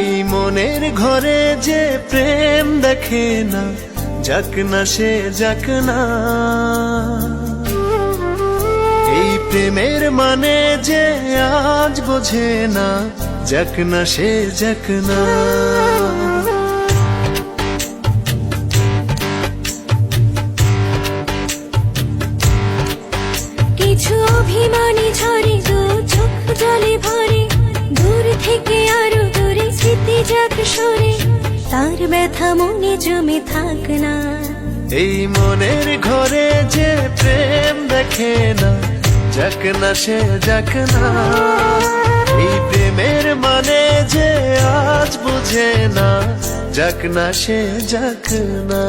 এই মনের ঘরে যে প্রেম দেখে না, যাক না সে যাক না। এই প্রেমের মানে যে আজ বোঝে না, যাক না সে যাক না। কিছু অভিমানী ঝরে দু চোখ জলে ভরে, দূর থেকে আরো দূরে স্মৃতি যাক সরে, তার ব্যথা মনে জমে থাক না। এই মনের ঘরে যে প্রেম দেখে না, যাক না সে যাক না। এই প্রেমের মানে যে আজ বুঝে না, যাক না সে যাক না।